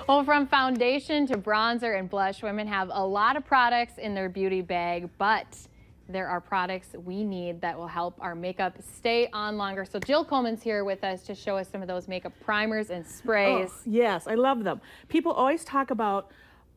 Well, from foundation to bronzer and blush, women have a lot of products in their beauty bag, but there are products we need that will help our makeup stay on longer. So Jill Coleman's here with us to show us some of those makeup primers and sprays. Oh, yes, I love them. People always talk about,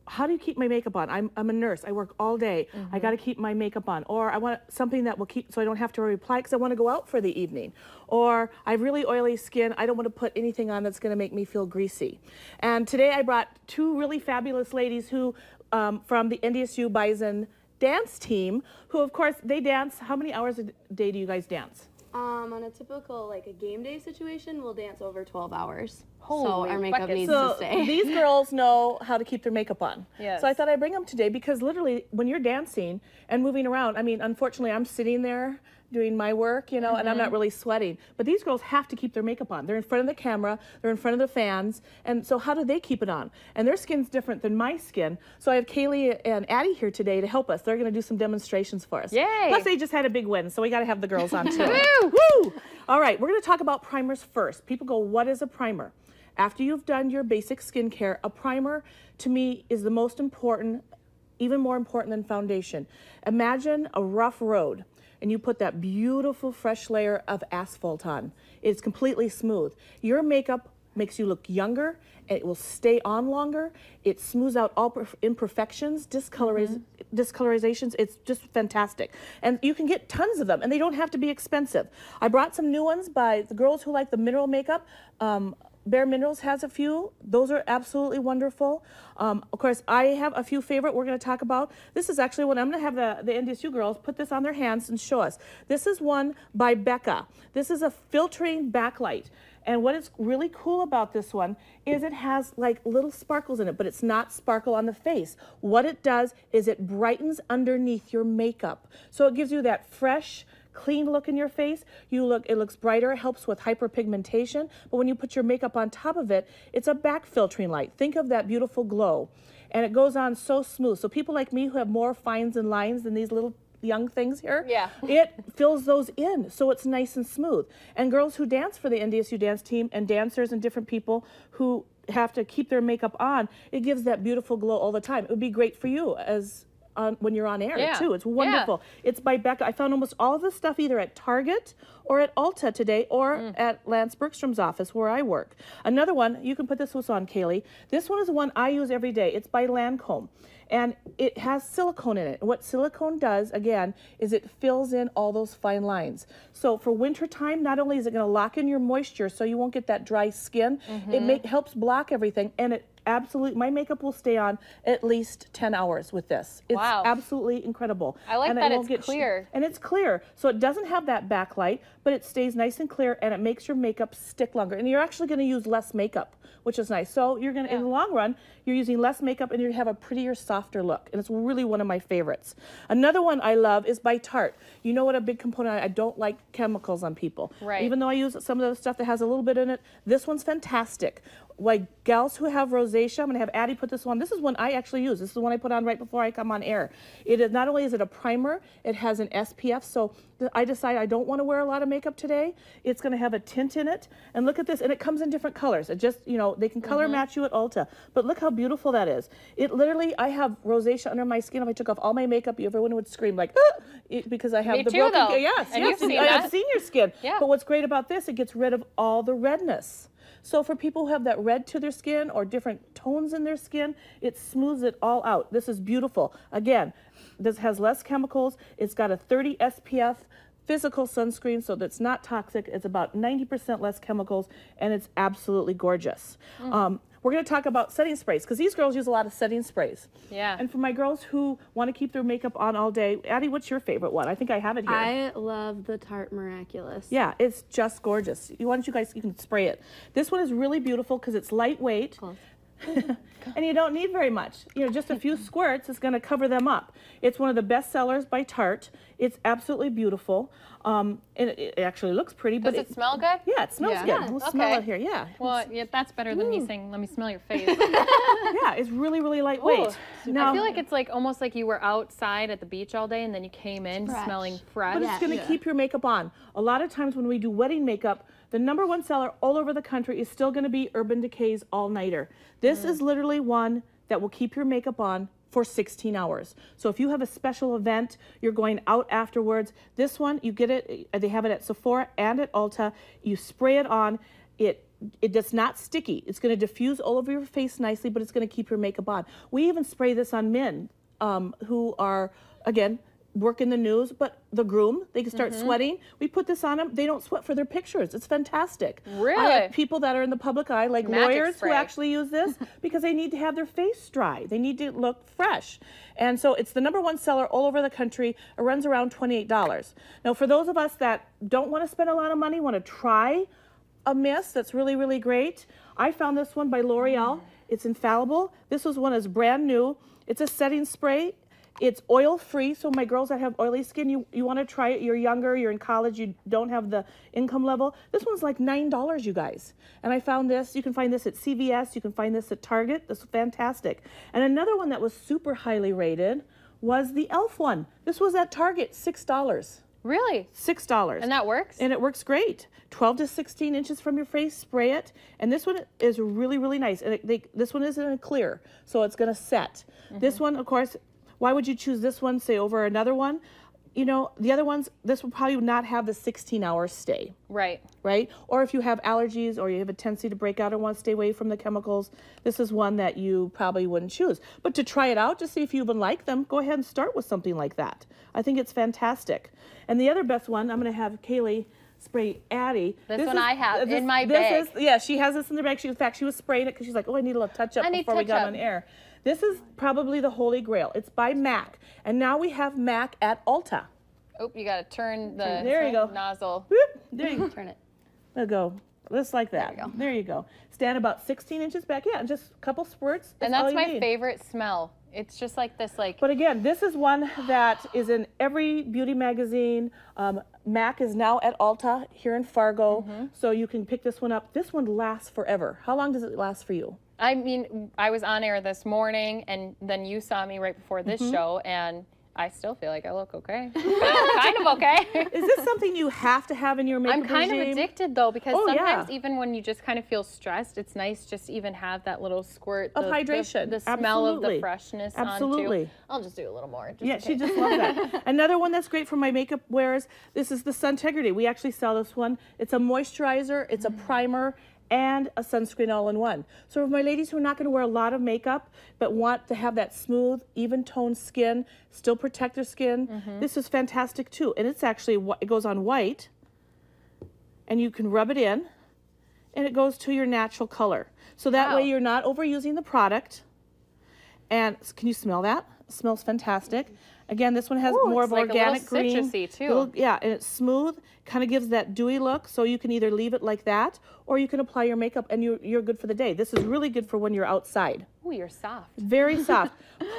how do you keep my makeup on? I'm a nurse. I work all day. I got to keep my makeup on. Or I want something that will keep, so I don't have to reapply because I want to go out for the evening. Or I have really oily skin. I don't want to put anything on that's going to make me feel greasy. And today I brought two really fabulous ladies who, from the NDSU Bison dance team, who of course they dance. How many hours a day do you guys dance? On a typical, like a game day situation, we'll dance over 12 hours. Holy so our makeup buckets. needs So to stay. these girls know how to keep their makeup on. Yes. So I thought I'd bring them today because literally when you're dancing and moving around, I mean, unfortunately I'm sitting there doing my work, you know, and I'm not really sweating. But these girls have to keep their makeup on. They're in front of the camera, they're in front of the fans, and so how do they keep it on? And their skin's different than my skin. So I have Kaylee and Addie here today to help us. They're gonna do some demonstrations for us. Yay! Plus they just had a big win, so we gotta have the girls on too. Woo! Woo! All right, we're gonna talk about primers first. People go, what is a primer? After you've done your basic skincare, a primer to me is the most important, even more important than foundation. Imagine a rough road and you put that beautiful fresh layer of asphalt on. It's completely smooth. Your makeup makes you look younger and it will stay on longer. It smooths out all imperfections, discolorizations. It's just fantastic. And you can get tons of them and they don't have to be expensive. I brought some new ones by the girls who like the mineral makeup. Bare Minerals has a few. Those are absolutely wonderful. Of course, I have a few favorite we're going to talk about. This is actually one I'm going to have the NDSU girls put this on their hands and show us. This is one by Becca. This is a filtering backlight. And what is really cool about this one is it has like little sparkles in it, but it's not sparkle on the face. What it does is it brightens underneath your makeup. So it gives you that fresh, clean look in your face. It looks brighter, it helps with hyperpigmentation, but when you put your makeup on top of it, it's a back filtering light. Think of that beautiful glow. And it goes on so smooth. So people like me who have more fines and lines than these little young things here, yeah, it fills those in, so it's nice and smooth. And girls who dance for the NDSU dance team and dancers and different people who have to keep their makeup on, it gives that beautiful glow all the time. It would be great for you as when you're on air too. It's wonderful. It's by Becca. I found almost all of this stuff either at Target or at Ulta today or at Lance Bergstrom's office where I work. Another one, you can put this one on, Kaylee. This one is the one I use every day. It's by Lancome. And it has silicone in it. And what silicone does, again, is it fills in all those fine lines. So for winter time, not only is it going to lock in your moisture so you won't get that dry skin, it helps block everything, and it absolutely, my makeup will stay on at least 10 hours with this. It's absolutely incredible. I like that it's clear. And it's clear. So it doesn't have that backlight, but it stays nice and clear and it makes your makeup stick longer. And you're actually going to use less makeup, which is nice. So you're going to, in the long run, you're using less makeup and you have a prettier, softer look. And it's really one of my favorites. Another one I love is by Tarte. You know what a big component, I don't like chemicals on people. Right. Even though I use some of the stuff that has a little bit in it, this one's fantastic. Like gals who have rosacea, I'm going to have Addie put this one. This is one I actually use. This is the one I put on right before I come on air. It is not only is it a primer, it has an SPF. So I decide I don't want to wear a lot of makeup today. It's going to have a tint in it. And look at this. And it comes in different colors. It just, you know, they can color match you at Ulta. But look how beautiful that is. It literally, I have rosacea under my skin. If I took off all my makeup, everyone would scream like, ah! Because I have Me the too, broken. though. Yes, And yes. you've seen I've seen your skin. Yeah. But what's great about this, it gets rid of all the redness. So for people who have that red to their skin or different tones in their skin, it smooths it all out. This is beautiful. Again, this has less chemicals. It's got a 30 SPF physical sunscreen, so that's not toxic. It's about 90% less chemicals, and it's absolutely gorgeous. We're going to talk about setting sprays because these girls use a lot of setting sprays. Yeah. And for my girls who want to keep their makeup on all day, Addie, what's your favorite one? I think I have it here. I love the Tarte Miraculous. Yeah, it's just gorgeous. Why don't you guys, you can spray it. This one is really beautiful because it's lightweight. And you don't need very much. You know, just a few squirts is going to cover them up. It's one of the best sellers by Tarte. It's absolutely beautiful. And it actually looks pretty. Does but it smell good? Yeah, it smells good. Yeah, We'll okay. smell it here, yeah. Well, yeah, that's better than me saying, let me smell your face. Yeah, it's really, really lightweight. Ooh. I feel like it's like almost like you were outside at the beach all day and then you came in Fresh. smelling fresh. But it's going to keep your makeup on. A lot of times when we do wedding makeup, the #1 seller all over the country is still going to be Urban Decay's All Nighter. This is literally one that will keep your makeup on for 16 hours. So if you have a special event, you're going out afterwards, this one, you get it, they have it at Sephora and at Ulta. You spray it on, it does not sticky. It's going to diffuse all over your face nicely, but it's going to keep your makeup on. We even spray this on men who are, again, work in the news, but the groom, they can start sweating. We put this on them. They don't sweat for their pictures. It's fantastic. Really? I have people that are in the public eye, like Magic lawyers, spray. who actually use this because they need to have their face dry. They need to look fresh. And so it's the #1 seller all over the country. It runs around $28. Now, for those of us that don't want to spend a lot of money, want to try a mist that's really, really great, I found this one by L'Oreal. It's infallible. This was one that's brand new. It's a setting spray. It's oil-free, so my girls that have oily skin, you want to try it. You're younger, you're in college, you don't have the income level. This one's like $9, you guys. And I found this, you can find this at CVS, you can find this at Target. This is fantastic. And another one that was super highly rated was the e.l.f. one. This was at Target, $6. Really? $6. And that works? And it works great. 12 to 16 inches from your face, spray it. And this one is really, really nice. And this one isn't a clear, so it's going to set. This one, of course, why would you choose this one, say, over another one? You know, the other ones, this will probably not have the 16-hour stay. Right. Right? Or if you have allergies or you have a tendency to break out and want to stay away from the chemicals, this is one that you probably wouldn't choose. But to try it out, to see if you even like them, go ahead and start with something like that. I think it's fantastic. And the other best one, I'm going to have Kaylee spray Addie. This one I have in my bag. Yeah, she has this in the bag. In fact, she was spraying it because she's like, oh, I need a little touch-up before we got on air. This is probably the holy grail. It's by MAC. And now we have MAC at Ulta. Oh, you got to turn the There you go. nozzle. Whoop, there you go. Turn it. There you go. Just like that. There you go. Stand about 16 inches back. Yeah, just a couple squirts. And that's my favorite smell. It's just like this, like. But again, this is one that is in every beauty magazine. MAC is now at Ulta here in Fargo, so you can pick this one up. This one lasts forever. How long does it last for you? I mean, I was on air this morning, and then you saw me right before this show, and I still feel like I look okay. Kind of okay. Is this something you have to have in your makeup I'm kind regime? of addicted, though, because Oh, sometimes yeah. even when you just kind of feel stressed, it's nice just to even have that little squirt Of hydration. the smell of the Absolutely. freshness Absolutely. on too. I'll just do a little more. Just Yeah, in she case. just loves that. Another one that's great for my makeup wearers, this is the Suntegrity. We actually sell this one. It's a moisturizer, it's a primer, and a sunscreen all in one. So for my ladies who are not going to wear a lot of makeup but want to have that smooth, even toned skin, still protect their skin, this is fantastic too. And it's actually, it goes on white, and you can rub it in, and it goes to your natural color. So that way you're not overusing the product. And can you smell that? It smells fantastic. Again, this one has more of it's like organic a little green. citrusy, too. Yeah, and it's smooth, kind of gives that dewy look, so you can either leave it like that, or you can apply your makeup and you're good for the day. This is really good for when you're outside. Ooh, you're soft. Very soft.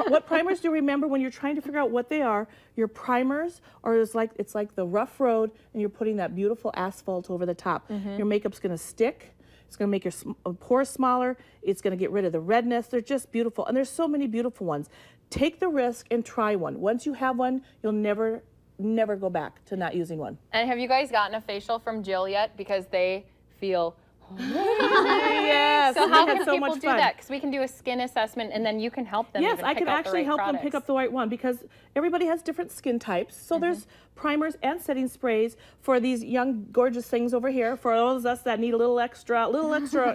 What primers do you remember when you're trying to figure out what they are? Your primers are it's like the rough road, and you're putting that beautiful asphalt over the top. Your makeup's going to stick. It's going to make your pores smaller. It's going to get rid of the redness. They're just beautiful. And there's so many beautiful ones. Take the risk and try one. Once you have one, you'll never go back to not using one. And have you guys gotten a facial from Jill yet? Because they feel. Yes. So how can so people much do fun. that? Because we can do a skin assessment, and then you can help them. Yes, even I pick can out the actually right help them products. pick up the right one because everybody has different skin types. So there's primers and setting sprays for these young, gorgeous things over here. For those of us that need a little extra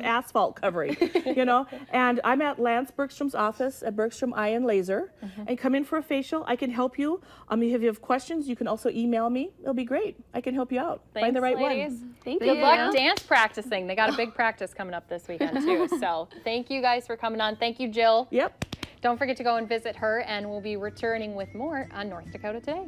asphalt covering, you know. And I'm at Lance Bergstrom's office at Bergstrom Eye and Laser, and come in for a facial. I can help you. If you have questions, you can also email me. It'll be great. I can help you out. Find the right ladies. one. Thank Good you. luck dance practicing. They got a big practice coming up this weekend too. So thank you guys for coming on. Thank you, Jill. Yep. Don't forget to go and visit her, and we'll be returning with more on North Dakota Today.